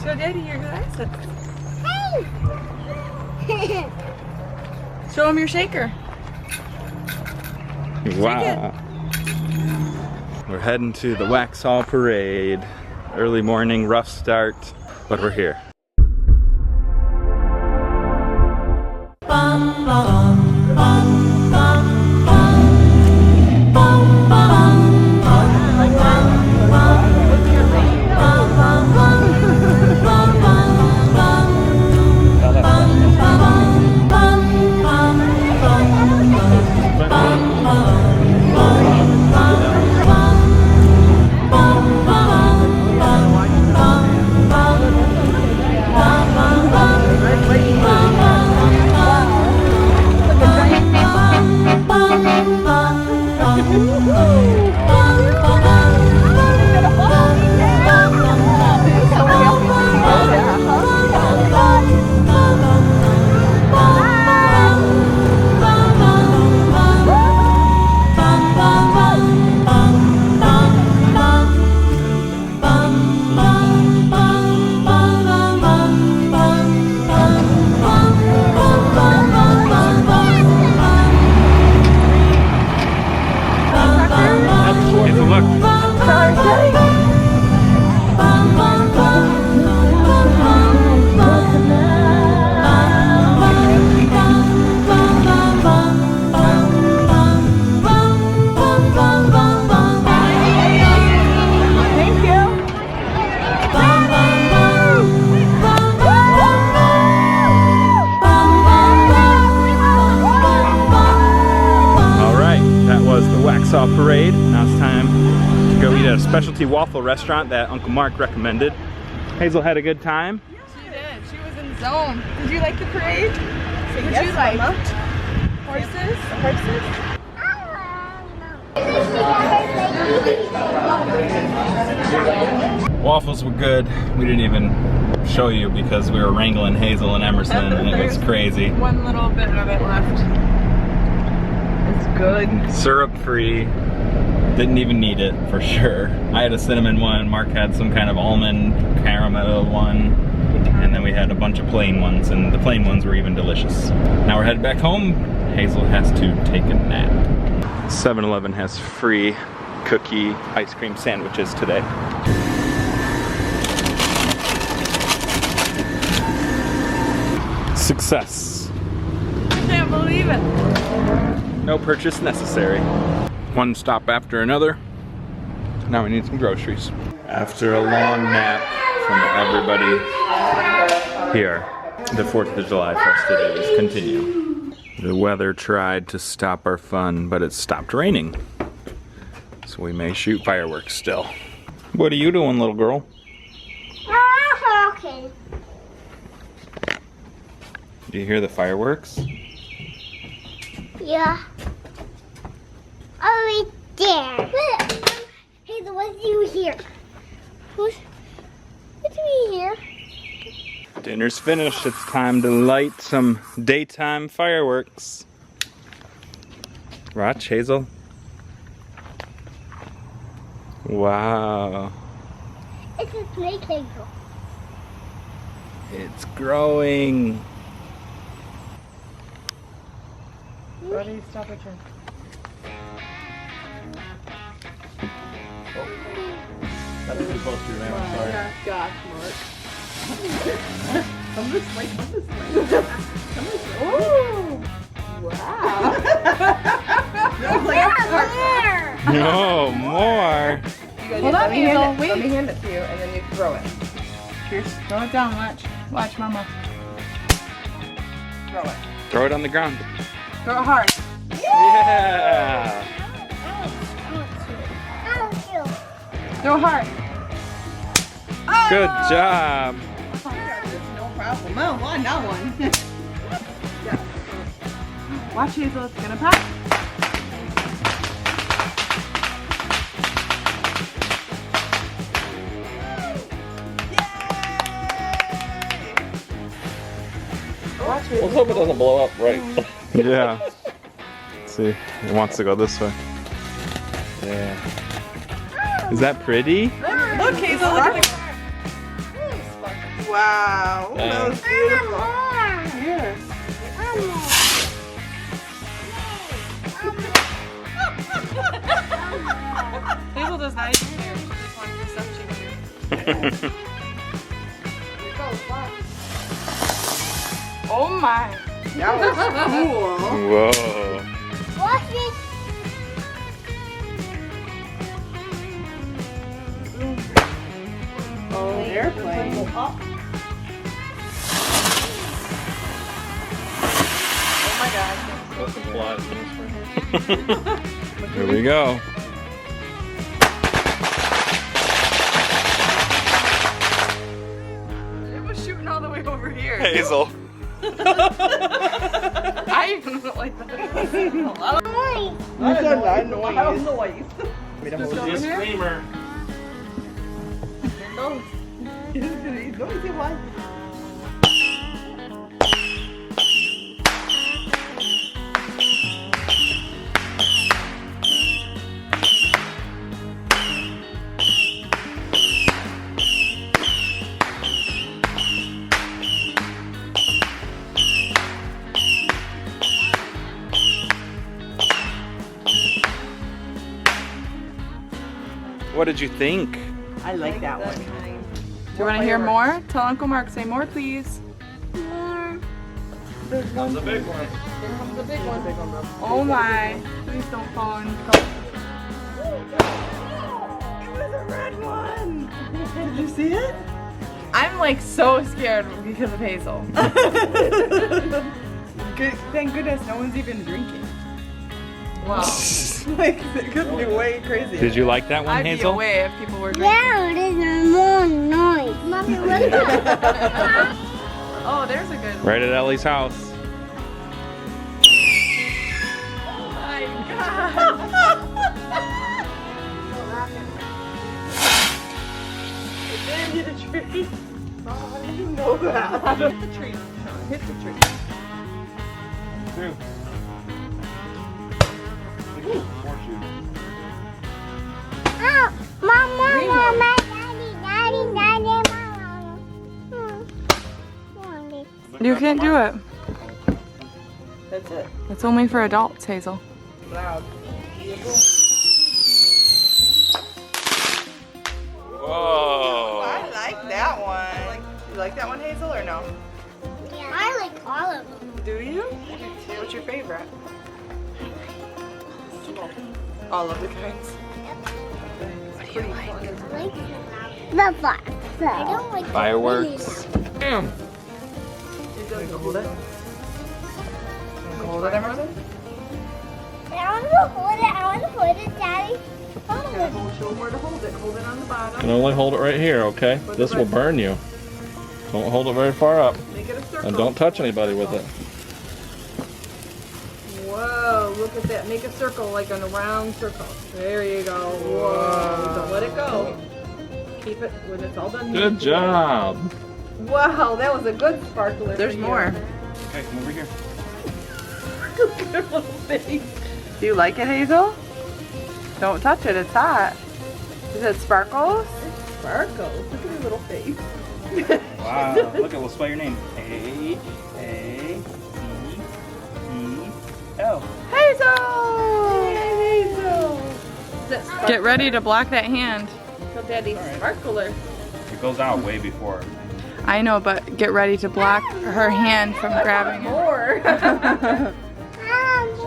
Show Daddy your glasses. Hey! Show him your shaker. Wow. We're heading to the Waxhaw Parade. Early morning, rough start, but we're here. Waxhaw Parade. Now it's time to go eat at a specialty waffle restaurant that Uncle Mark recommended. Hazel had a good time. She did. She was in the zone. Did you like the parade? Did yes, you like Mama. horses? Horses? Waffles were good. We didn't even show you because we were wrangling Hazel and Emerson and it was crazy. One little bit of it left. It's good. Syrup free. Didn't even need it for sure. I had a cinnamon one, Mark had some kind of almond caramel one, and then we had a bunch of plain ones, and the plain ones were even delicious. Now we're headed back home. Hazel has to take a nap. 7-Eleven has free cookie ice cream sandwiches today. Success. I can't believe it. No purchase necessary. One stop after another. Now we need some groceries. After a long nap from everybody here, the 4th of July festivities continue. The weather tried to stop our fun, but it stopped raining. So we may shoot fireworks still. What are you doing, little girl? Okay. Do you hear the fireworks? Yeah. Oh, right there. Hazel, what do you hear? What do we hear? Dinner's finished. It's time to light some daytime fireworks. Watch, Hazel. Wow. It's a snake, Hazel. It's growing. Ready, stop or turn. That was too close to your name, I'm sorry. Gosh, Mark. Come this way, come this way. Come this way. Ooh! Wow. No, more. Hold on, Hazel. Wait. Let me hand it to you, and then you throw it. Here, throw it down. Watch. Watch, Mama. Throw it. Throw it on the ground. Throw it hard. Yeah. Throw it hard. Good job. No problem. No, one, not one. Watch, Hazel. It's gonna pop. Let's hope it doesn't blow up right. Yeah. Let's see, it wants to go this way. Yeah. Is that pretty? Look, Hazel, look at the Wow, that was beautiful. More. Here. Hazel does not even care. She just wants to stuff chicken. Oh my. That was cool. Whoa. Watch it. Oh, airplane. Oh my gosh. Here we go. It was shooting all the way over here. Hazel. I even went like that. Noise. That's a loud noise. Just a screamer. Noisy one. What did you think? I like that one. Do you want to hear more? Tell Uncle Mark, say more please. More. That's a big one. Here comes the big one. Oh my. Please don't fall and go. It was a red one. Did you see it? I'm like so scared because of Hazel. Thank goodness no one's even drinking. Wow. Like, it could be way crazy. Did you like that one, I'd be Hazel? away if people were drinking. Yeah, there's more noise. Mommy, what is that? Oh, there's a good one. Right at Ellie's house. Oh my god. It did hit a tree. Oh, I didn't know that. Hit the tree. Sean, hit the tree. True. Oh, Mama, Green Mama, Daddy, Mama. You can't do it. That's it. It's only for adults, Hazel. Loud. Whoa. I like that one. You like that one, Hazel, or no? Yeah. I like all of them. Do you? What's your favorite? All of the kinds. The box. I don't like Fireworks. Damn. You can hold it. Hold it, Emerson. I want to hold it. I want to hold it, Daddy. Hold it. Show them where to hold it. Hold it on the You bottom. can only hold it right here, okay? This will burn you. Don't hold it very far up. Make it a circle. And don't touch anybody with it. Whoa, look at that. Make a circle, like on a round circle. There you go. Whoa. Don't let it go. Keep it when it's all done. Good job. Wow, that was a good sparkler. There's for you. more. Okay, come over here. Look at her little face. Do you like it, Hazel? Don't touch it, it's hot. Is it sparkles? Sparkles. Look at her little face. Wow. Look, we'll spell your name. A-A-C-E-L. Hazel! Hazel. Get ready to block that hand. Tell Daddy sparkler. It goes out way before. I know, but get ready to block her hand from grabbing it. More.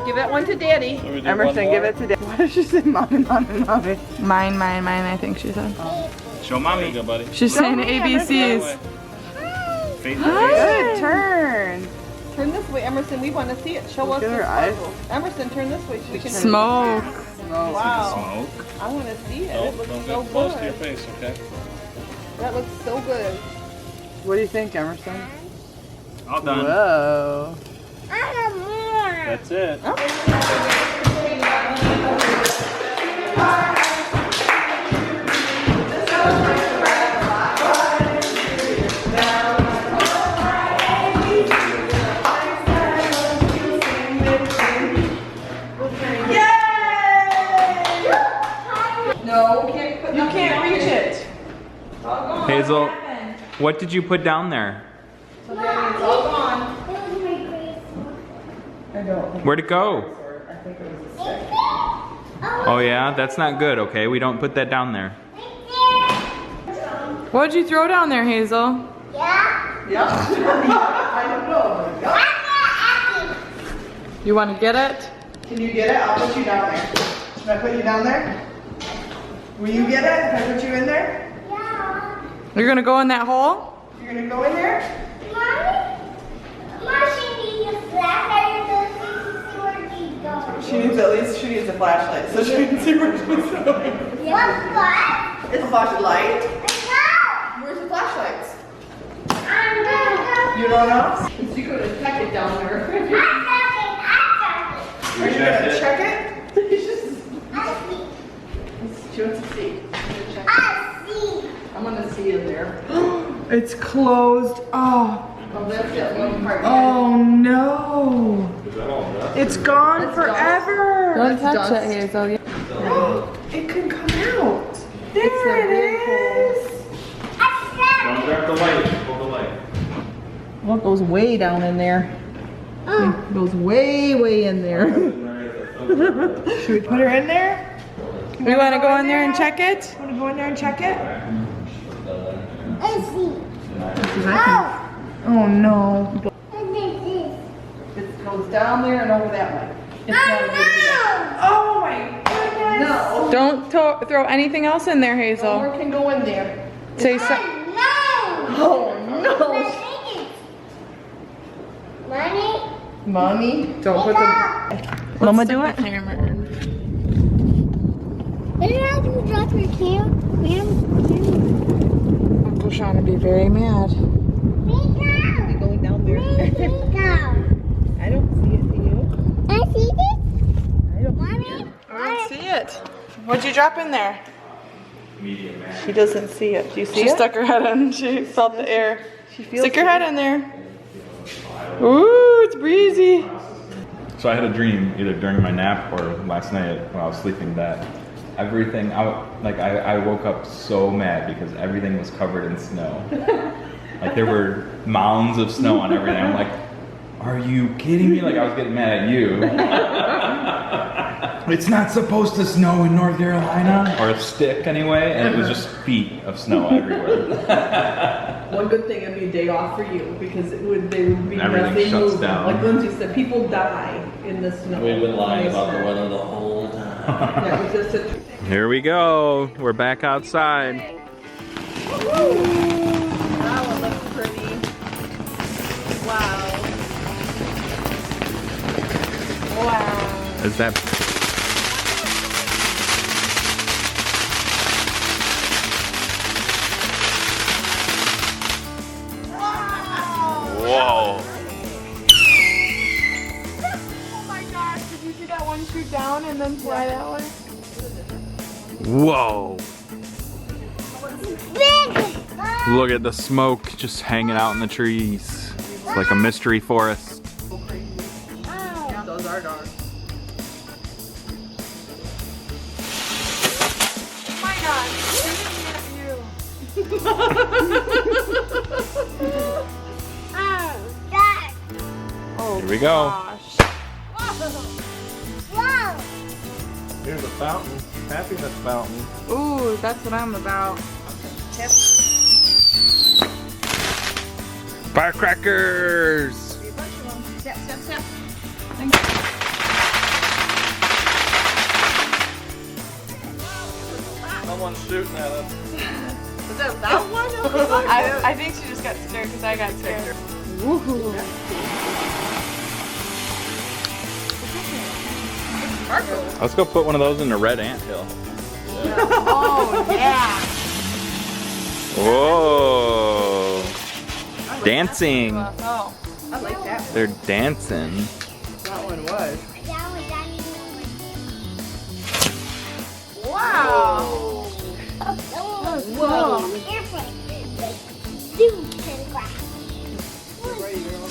Give that one to Daddy. So we do Emerson, one give more? it to Dad. What did she say? Mommy, mommy, mommy. Mine, mine, mine, I think she said. Show There you mommy. go, buddy. She's saying ABCs. Face Good turn. Turn this way, Emerson. We want to see it. Show us at the her eyes. sparkles. Emerson, turn this way so we can Smoke. Wow. Smoke. I want to see it. It Don't, looks don't so get close to your good. face, okay? That looks so good. What do you think, Emerson? All done. Whoa. I have more. That's it. No, you can't reach it. Hazel, What did you put down there? So Daddy, it's all gone. It was my grade I don't. Where'd it go? I think it was a school. stick. Oh yeah, that's not good, okay? We don't put that down there. What'd you throw down there, Hazel? Yeah. Yeah. I don't know. You want to get it? Can you get it? I'll put you down there. Should I put you down there? Will you get it if I put you in there? Yeah. You're gonna go in that hole? You're gonna go in there? Mommy, she needs a flashlight so she can see where she's going. She needs a flashlight so she can see where she's going. What? It's a flashlight. No. Where's the flashlights? I'm gonna You don't know? You could have checked it down there. Are you gonna check it? She wants to see. I'm gonna see in there. It's closed. Oh. Oh, that's that little part. Oh no. It's gone forever. Don't touch it, Hazel. It can come out. There it is. Don't grab the light, hold the light. Well, it goes way down in there. It goes way, way in there. Should we put her in there? We want to go in there and check it? Want to go in there and check it? Oh. Oh no. What is this? It goes down there and over that way. It's not a big deal. Oh my goodness. No. Don't throw anything else in there, No Hazel. more can go in there. Say so. No. Oh no. Money. Mommy, Don't put the. Mama do it? Hammer. What did I do? Drop your cam? Uncle Sean would be very mad. It's going down there. I don't see it, do you? I see this. I don't Mommy. I don't see it. What'd you drop in there? Medium, man. She doesn't see it. Do you see She it? stuck her head in. She felt the air. She feels Stick your head in there. Ooh, it's breezy. So I had a dream either during my nap or last night when I was sleeping that everything I woke up so mad because everything was covered in snow. Like there were mounds of snow on everything. I'm like, are you kidding me? Like I was getting mad at you. It's not supposed to snow in North Carolina, or stick anyway, and it was just feet of snow everywhere. One good thing, it'd be a day off for you because there would be Everything nothing shuts moving. down. Like Lindsay said, people die in the snow. We've been lying about the Snow. weather the whole time. Yeah, it was just a Here we go. We're back outside. Wow, it looks pretty. Wow. Wow. Is that? Whoa. Oh my gosh, did you see that one shoot down and then fly that way? Whoa. Big. Look at the smoke just hanging out in the trees. It's like a mystery forest. Yeah, those are dogs. Oh my gosh, shooting at you. Dad. Oh, Here we go. gosh. Whoa. Here's a fountain. Happiness fountain. Ooh, that's what I'm about. Firecrackers! Step, step, step. Someone's shooting at us. Was that one? I think she just got scared because I got scared. Woohoo. Let's go put one of those in the red anthill. Oh, yeah. Whoa! Dancing. Oh. I like that one. They're dancing. That one was. That was Daddy. Wow. That one was Whoa. like an airplane. Like, zoom to the ground. Ready, girl.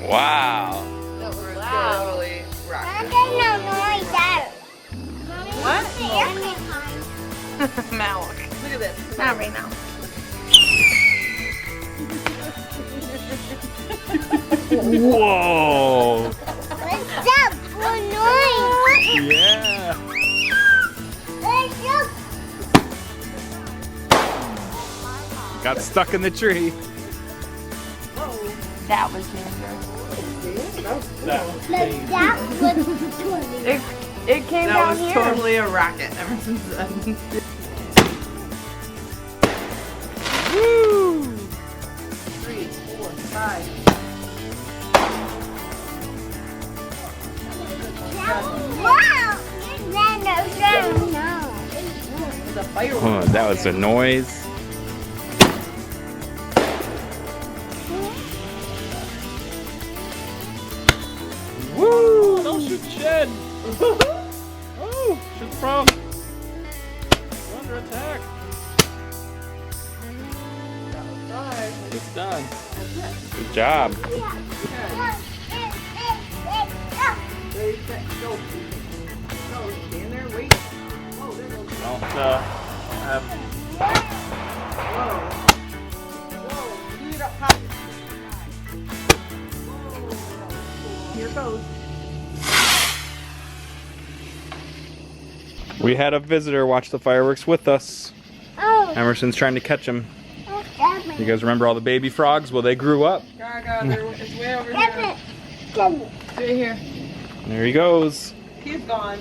Wow. That was Wow. totally I rocket. didn't know noise out. What? The airplane time. Malik. Look at this. Not right now. Whoa! What's up, boy? Yeah! What's up? Got stuck in the tree. That was dangerous. That was 20. It came That down was here. totally a rocket ever since then. Woo! 3, 4, 5. Wow! No. The fireworks. Oh, that was a noise. Woo! Don't shoot the shed. Oh, shoot the frog. We're under attack. It's done. Good job. Ready, set, go. Go, stand there, wait. Whoa, there goes. Don't have Whoa. Whoa, heat it up hot. Whoa. Here goes. We had a visitor watch the fireworks with us. Oh, Emerson's trying to catch them. that's You guys remember all the baby frogs? Well, they grew up. Gaga, it's way over it. here. Right here. There he goes. He's gone.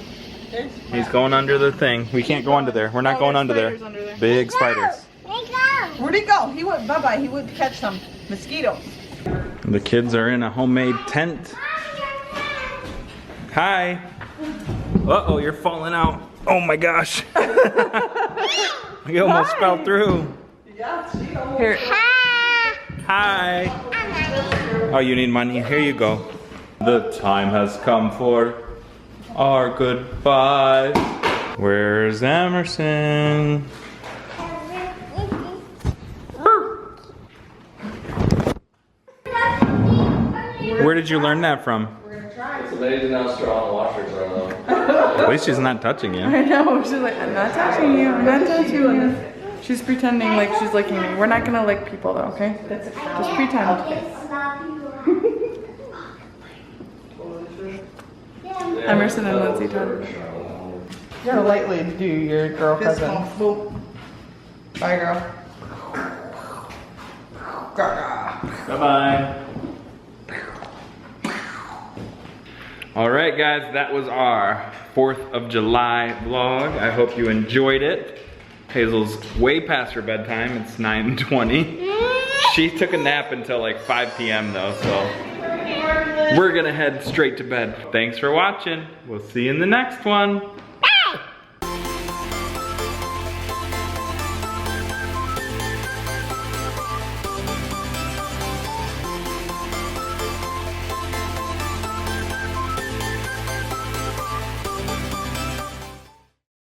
There's He's going under the thing. We can't go under there. We're not Oh, going there's under there. spiders under there. Big spiders. Where'd he go? He went bye-bye. He went to catch some mosquitoes. The kids are in a homemade tent. Hi. Uh-oh, you're falling out. Oh my gosh. You almost fell through. Yeah, she almost. Here. Hi. Oh, you need money? Here you go. The time has come for our goodbye. Where's Emerson? Where did you learn that from? It's amazing how strong washers are though. At least she's not touching you. I know. She's like, I'm not touching you. I'm not touching you. She's pretending like she's licking me. We're not gonna lick people though, okay? Just pretend. Emerson and Lindsay talk. You gotta lightly do your girl present. Bye, girl. Gaga. Bye-bye. All right, guys, that was our 4th of July vlog. I hope you enjoyed it. Hazel's way past her bedtime. It's 9:20. She took a nap until like 5 p.m. though, so we're gonna head straight to bed. Thanks for watching. We'll see you in the next one.